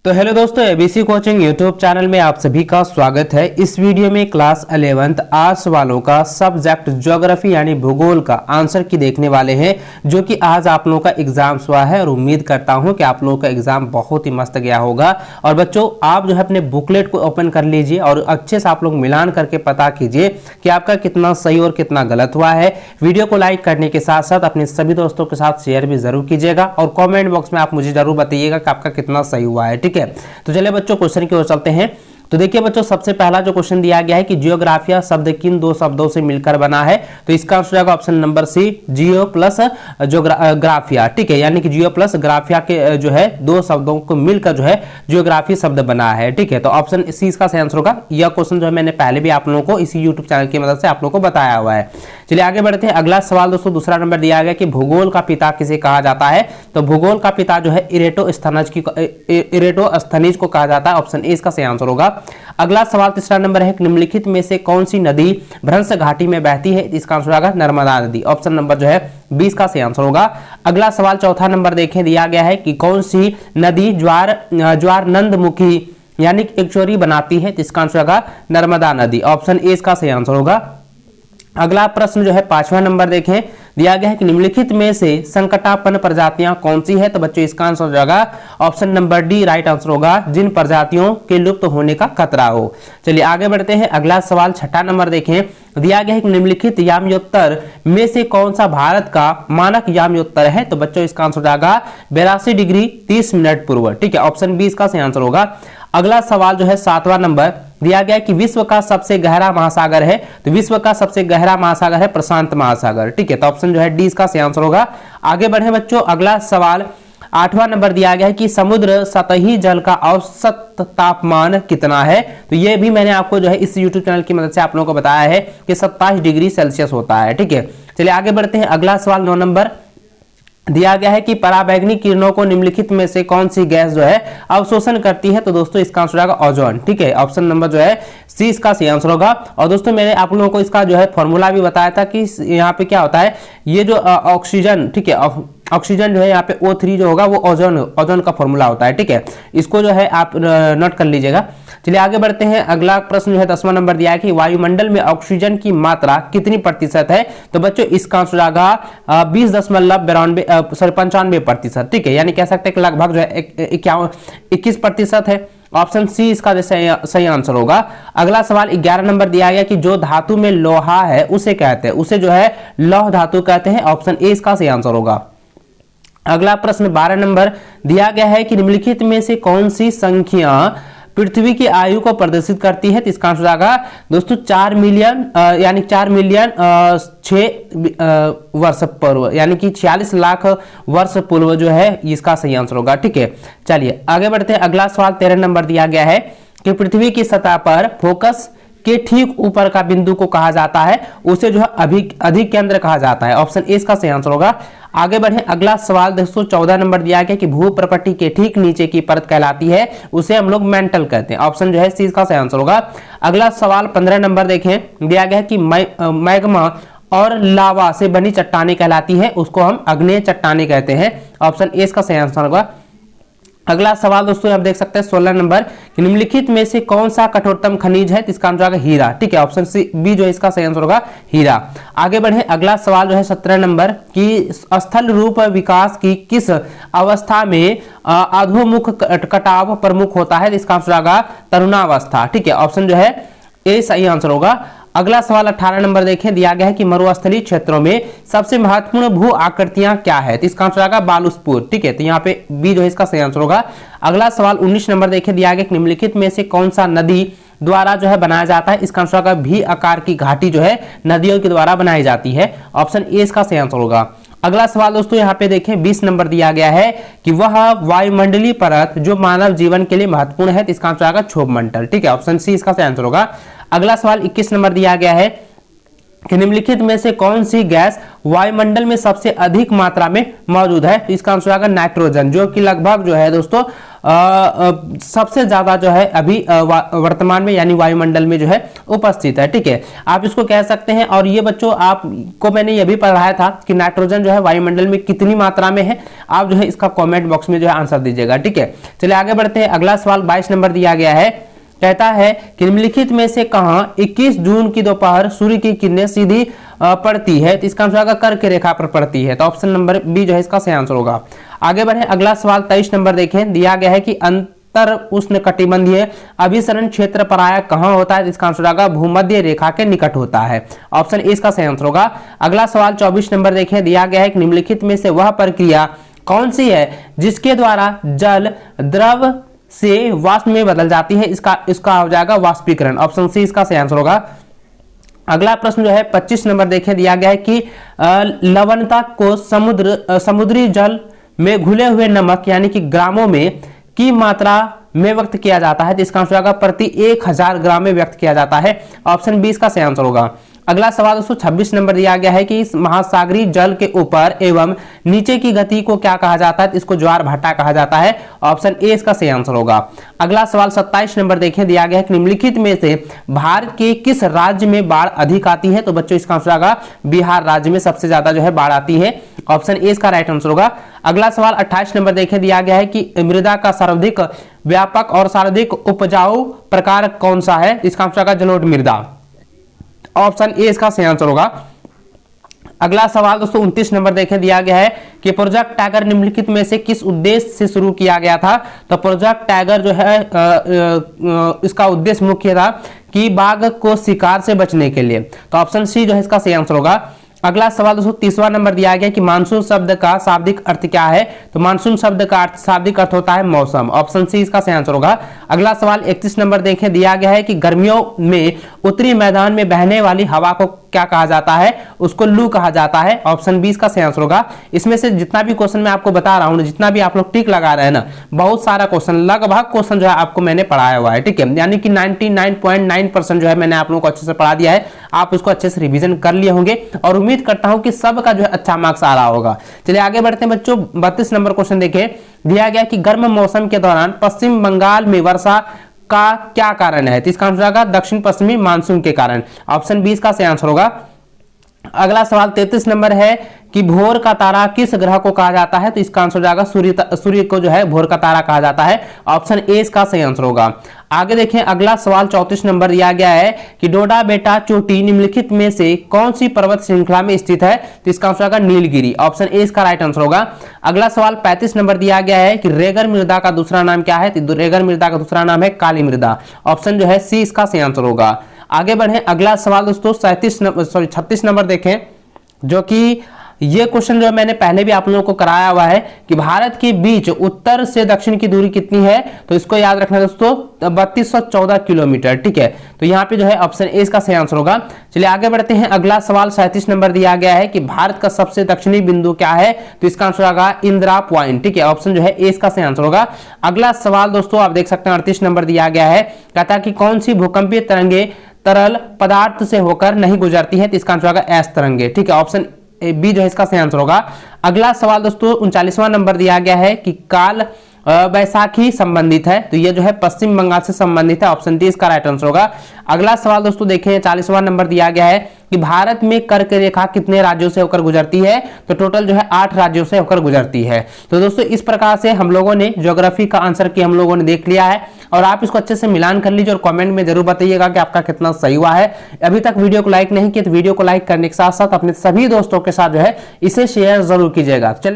तो हेलो दोस्तों, ABC coaching YouTube channel में आप सभी का स्वागत है। इस वीडियो में क्लास 11th आर्ट्स वालों का सब्जेक्ट ज्योग्राफी यानी भूगोल का आंसर की देखने वाले हैं, जो कि आज आप लोगों का एग्जाम हुआ है और उम्मीद करता हूं कि आप लोगों का एग्जाम बहुत ही मस्त गया होगा। और बच्चों, आप जो है अपने बुकलेट को ओपन कर लीजिए और अच्छे से आप लोग मिलान करके पता कीजिए कि आपका कितना सही और कितना गलत हुआ है। वीडियो को लाइक करने के साथ साथ अपने सभी दोस्तों के साथ शेयर भी जरूर कीजिएगा और कॉमेंट बॉक्स में आप मुझे जरूर बताइएगा कि आपका कितना सही हुआ है। ठीक है, तो चलिए बच्चों क्वेश्चन की ओर चलते हैं। तो देखिए बच्चों, सबसे पहला जो क्वेश्चन दिया गया है कि जियोग्राफिया शब्द किन दो शब्दों से मिलकर बना है, तो इसका आंसर आएगा ऑप्शन नंबर सी, जियो प्लस ज्योग्राफिया। ठीक है, यानी कि जियो प्लस ग्राफिया के जो है दो शब्दों को मिलकर जो है जियोग्राफी शब्द बना है। ठीक है, तो ऑप्शन सी इसका सही आंसर होगा। यह क्वेश्चन जो है मैंने पहले भी आप लोगों को इसी यूट्यूब चैनल की मदद से आप लोगों को बताया हुआ है। चलिए आगे बढ़ते हैं। अगला सवाल दोस्तों, दूसरा नंबर दिया गया कि भूगोल का पिता किसे कहा जाता है, तो भूगोल का पिता जो है इरेटोस्थनीज को कहा जाता है। ऑप्शन ए इसका सही आंसर होगा। अगला सवाल तीसरा नंबर है, निम्नलिखित में से कौन सी नदी भ्रंश घाटी में बहती है, इसका आंसर होगा नर्मदा नदी। ऑप्शन नंबर जो है 20 का सही आंसर होगा। अगला सवाल चौथा नंबर देखें, दिया गया है कि कौन सी नदी ज्वार नंदमुखी यानी एक चोरी बनाती है, इसका आंसर होगा नर्मदा नदी। ऑप्शन ए इसका सही आंसर होगा। अगला प्रश्न जो है पांचवा नंबर देखें, दिया गया है कि निम्नलिखित में से संकटापन्न प्रजातियां कौन सी है, तो बच्चों इसका आंसर हो जाएगा option number D right answer होगा, जिन प्रजातियों के लुप्त होने का खतरा हो। चलिए आगे बढ़ते हैं। अगला सवाल छठा नंबर देखें, दिया गया है कि निम्नलिखित याम्योत्तर में से कौन सा भारत का मानक याम्योत्तर है, तो बच्चों इसका आंसर हो जाएगा 82 डिग्री 30 मिनट पूर्व। ठीक है, ऑप्शन बी इसका सही आंसर होगा। अगला सवाल जो है सातवां नंबर, दिया गया है कि विश्व का सबसे गहरा महासागर है, तो विश्व का सबसे गहरा महासागर है प्रशांत महासागर। ठीक है, तो ऑप्शन जो है डी इसका सही आंसर होगा। आगे बढ़े बच्चों। अगला सवाल आठवां नंबर दिया गया है कि समुद्र सतही जल का औसत तापमान कितना है, तो ये भी मैंने आपको जो है इस YouTube चैनल की मदद से आप लोगों को बताया है कि 27 डिग्री सेल्सियस होता है। ठीक है, चलिए आगे बढ़ते हैं। अगला सवाल 9 नंबर, दिया गया है कि पराबैंगनी किरणों को निम्नलिखित में से कौन सी गैस जो है अवशोषण करती है, तो दोस्तों इसका आंसर आएगा ओजोन। ठीक है, ऑप्शन नंबर जो है सी इसका सही आंसर होगा। और दोस्तों मैंने आप लोगों को इसका जो है फॉर्मूला भी बताया था कि यहाँ पे क्या होता है, ये जो ऑक्सीजन, ठीक है, ऑक्सीजन जो है यहाँ पे O3 जो होगा वो ओजोन का फॉर्मूला होता है। ठीक है, इसको जो है आप नोट कर लीजिएगा। चलिए आगे बढ़ते हैं। अगला प्रश्न जो है 10वां नंबर दिया है कि वायुमंडल में ऑक्सीजन की मात्रा कितनी प्रतिशत है, तो बच्चों इसका आंसर आएगा 20.95%। ठीक है, यानी कह सकते हैं कि लगभग जो है 21% है। ऑप्शन सी इसका सही आंसर होगा। अगला सवाल 11 नंबर दिया गया कि जो धातु में लोहा है उसे कहते हैं, उसे जो है लौह धातु कहते हैं। ऑप्शन ए इसका सही आंसर होगा। अगला प्रश्न 12 नंबर दिया गया है कि निम्नलिखित में से कौन सी संख्या पृथ्वी की आयु को प्रदर्शित करती है, तो इसका आंसर आएगा दोस्तों 4 मिलियन यानी 4 मिलियन 6 वर्ष पूर्व, यानी कि 46 लाख वर्ष पूर्व जो है इसका सही आंसर होगा। ठीक है, चलिए आगे बढ़ते हैं। अगला सवाल 13 नंबर दिया गया है कि पृथ्वी की सतह पर फोकस के ठीक ऊपर का बिंदु को कहा जाता है, उसे जो है अधिक केंद्र कहा जाता है। ऑप्शन ए इसका सही आंसर होगा। आगे बढ़े। अगला सवाल 214 नंबर दिया गया कि भूप्रपट्टी के ठीक नीचे की परत कहलाती है, उसे हम लोग मेंटल कहते हैं। ऑप्शन जो है सी इसका सही आंसर होगा। अगला सवाल 15 नंबर देखें, दिया गया है कि मैग्मा और लावा से बनी चट्टानें कहलाती है, उसको हम आग्नेय चट्टानें कहते हैं। ऑप्शन ए इसका सही आंसर होगा। अगला सवाल दोस्तों आप देख सकते हैं 16 नंबर, निम्नलिखित में से कौन सा कठोरतम खनिज है, इसका आंसर होगा हीरा। ठीक है, ऑप्शन सी बी जो है इसका सही आंसर होगा हीरा। आगे बढ़े। अगला सवाल जो है 17 नंबर की स्थल रूप विकास की किस अवस्था में अधोमुख कटाव प्रमुख होता है, इसका आंसर होगा तरुणावस्था। ठीक है, ऑप्शन जो है ए सही आंसर होगा। अगला सवाल 18 नंबर देखें, दिया गया है कि मरुस्थलीय क्षेत्रों में सबसे महत्वपूर्ण भू आकृतियां क्या है, तो इसका आंसर आएगा बालूस्पुर। ठीक है, तो यहाँ पे बी जो है इसका सही आंसर होगा। अगला सवाल 19 नंबर देखें, दिया गया कि निम्नलिखित में से कौन सा नदी द्वारा जो है बनाया जाता है, इसका आंसर होगा भी आकार की घाटी जो है नदियों के द्वारा बनाई जाती है। ऑप्शन ए इसका सही आंसर होगा। अगला सवाल दोस्तों यहाँ पे देखें 20 नंबर दिया गया है कि वह वायुमंडलीय परत जो मानव जीवन के लिए महत्वपूर्ण है, तो इसका आंसर आएगा क्षोभमंडल। ठीक है, ऑप्शन सी इसका सही आंसर होगा। अगला सवाल 21 नंबर दिया गया है कि निम्नलिखित में से कौन सी गैस वायुमंडल में सबसे अधिक मात्रा में मौजूद है? तो इसका आंसर आएगा नाइट्रोजन, जो कि लगभग जो है दोस्तों सबसे ज्यादा जो है अभी वर्तमान में यानी वायुमंडल में जो है उपस्थित है। ठीक है, आप इसको कह सकते हैं। और ये बच्चों आपको मैंने ये भी पढ़ाया था कि नाइट्रोजन जो है वायुमंडल में कितनी मात्रा में है, आप जो है इसका कॉमेंट बॉक्स में जो है आंसर दीजिएगा। ठीक है, चलिए आगे बढ़ते हैं। अगला सवाल 22 नंबर दिया गया है, कहता है कि निम्नलिखित में से कहां 21 जून की दोपहर सूर्य की किरणें सीधी पड़ती है? तो इसका आंसर होगा कर्क रेखा पर पड़ती है। तो ऑप्शन नंबर बी जो है इसका सही आंसर होगा। आगे बढ़े, अगला सवाल 23 नंबर देखें, दिया गया है कि अंतर उष्णकटिबंधीय अभिसरण क्षेत्र प्रायः कहां होता है? इसका आंसर होगा भूमध्य रेखा के निकट होता है। ऑप्शन ए इसका सही आंसर होगा। अगला सवाल 24 नंबर देखें, दिया गया है कि निम्नलिखित में से वह प्रक्रिया कौन सी है जिसके द्वारा जल द्रव से वाष्प में बदल जाती है? इसका हो जाएगा वाष्पीकरण। ऑप्शन सी इसका सही आंसर होगा। अगला प्रश्न जो है 25 नंबर देखें, दिया गया है कि लवणता को समुद्री जल में घुले हुए नमक यानी कि ग्रामों में की मात्रा में व्यक्त किया जाता है? तो इसका आंसर होगा प्रति 1000 ग्राम में व्यक्त किया जाता है। ऑप्शन बी इसका सही आंसर होगा। अगला सवाल 226 नंबर दिया गया है कि इस महासागरीय जल के ऊपर एवं नीचे की गति को क्या कहा जाता है? तो इसको ज्वार भाटा कहा जाता है। ऑप्शन ए इसका सही आंसर होगा। अगला सवाल 27 नंबर देखें, दिया गया है कि निम्नलिखित में से भारत के किस राज्य में बाढ़ अधिक आती है? तो बच्चों इसका आंसर होगा बिहार राज्य में सबसे ज्यादा जो है बाढ़ आती है। ऑप्शन ए इसका राइट आंसर होगा। अगला सवाल 28 नंबर देखें, दिया गया है कि मृदा का सर्वाधिक व्यापक और सर्वाधिक उपजाऊ प्रकार कौन सा है? इसका आंसर होगा जलोढ़ मृदा। ऑप्शन ए इसका सही आंसर होगा। अगला सवाल दोस्तों 29 नंबर देखें, दिया गया है कि प्रोजेक्ट टाइगर निम्नलिखित में से किस उद्देश्य से शुरू किया गया था? तो प्रोजेक्ट टाइगर जो है इसका उद्देश्य मुख्य था कि बाघ को शिकार से बचने के लिए। तो ऑप्शन सी जो है इसका सही आंसर होगा। अगला सवाल दोस्तों 30वां नंबर दिया गया कि मानसून शब्द का शाब्दिक अर्थ क्या है? तो मानसून शब्द का शाब्दिक अर्थ होता है मौसम। ऑप्शन सी इसका सही आंसर होगा। अगला सवाल 31 नंबर देखें, दिया गया है कि गर्मियों में उत्तरी मैदान में बहने वाली हवा को क्या कहा जाता है? उसको लू कहा जाता है। ऑप्शन बी इसका सही आंसर होगा। इसमें से जितना भी क्वेश्चन मैं आपको बता रहा हूं, जितना भी आप लोग टिक लगा रहे हैं ना, बहुत सारा क्वेश्चन, लगभग क्वेश्चन जो है आपको मैंने पढ़ाया हुआ है। ठीक है, यानी कि 99.9% जो है मैंने आप लोगों को अच्छे से पढ़ा दिया है। आप उसको अच्छे से रिवीजन कर लिए होंगे और उम्मीद करता हूं कि सबका जो है अच्छा मार्क्स आ रहा होगा। चलिए आगे बढ़ते हैं बच्चों। 32 नंबर क्वेश्चन देखें, दिया गया कि गर्म मौसम के दौरान पश्चिम बंगाल में वर्षा का क्या कारण है? तो इसका आंसर होगा दक्षिण पश्चिमी मानसून के कारण। ऑप्शन बी इसका सही आंसर होगा। अगला सवाल 33 नंबर है कि भोर का तारा किस ग्रह को कहा जाता है? तो इसका आंसर हो जाएगा सूर्य को जो है भोर का तारा कहा जाता है। ऑप्शन ए इसका सही आंसर होगा। आगे देखें, अगला सवाल 34 नंबर दिया गया है कि डोडा बेटा चोटी निम्नलिखित में से कौन सी पर्वत श्रृंखला में स्थित है? तो इसका आंसर होगा नीलगिरी। ऑप्शन ए इसका राइट आंसर होगा। अगला सवाल 35 नंबर दिया गया है कि रेगर मृदा का दूसरा नाम क्या है? तो रेगर मृदा का दूसरा नाम है काली मृदा। ऑप्शन जो है सी इसका सही आंसर होगा। आगे बढ़े, अगला सवाल दोस्तों 36 नंबर देखें, जो कि ये क्वेश्चन जो मैंने पहले भी आप लोगों को कराया हुआ है कि भारत के बीच उत्तर से दक्षिण की दूरी कितनी है? तो इसको याद रखना दोस्तों 3214 किलोमीटर। ठीक है, तो यहाँ पे जो है ऑप्शन ए इसका सही आंसर होगा। चलिए आगे बढ़ते हैं। अगला सवाल 37 नंबर दिया गया है कि भारत का सबसे दक्षिणी बिंदु क्या है? तो इसका आंसर होगा इंदिरा पॉइंट। ठीक है, ऑप्शन जो है ए इसका सही आंसर होगा। अगला सवाल दोस्तों आप देख सकते हैं 38 नंबर दिया गया है, कहता है कि कौन सी भूकंपीय तरंगे तरल पदार्थ से होकर नहीं गुजरती है? तो इसका आंसर होगा एस तरंगे। ठीक है, ऑप्शन बी जो है इसका सही आंसर होगा। अगला सवाल दोस्तों 39वां नंबर दिया गया है कि काल वैसाखी संबंधित है, तो ये जो है पश्चिम बंगाल से संबंधित है। ऑप्शन डी इसका राइट आंसर होगा। अगला सवाल दोस्तों देखें 40वां नंबर दिया गया है कि भारत में कर्क रेखा कितने राज्यों से होकर गुजरती है? तो टोटल जो है 8 राज्यों से होकर गुजरती है। तो दोस्तों इस प्रकार से हम लोगों ने ज्योग्राफी का आंसर की हम लोगों ने देख लिया है और आप इसको अच्छे से मिलान कर लीजिए और कमेंट में जरूर बताइएगा कि आपका कितना सही हुआ है। अभी तक वीडियो को लाइक नहीं किया तो वीडियो को लाइक करने के साथ साथ अपने सभी दोस्तों के साथ जो है इसे शेयर जरूर कीजिएगा। चलिए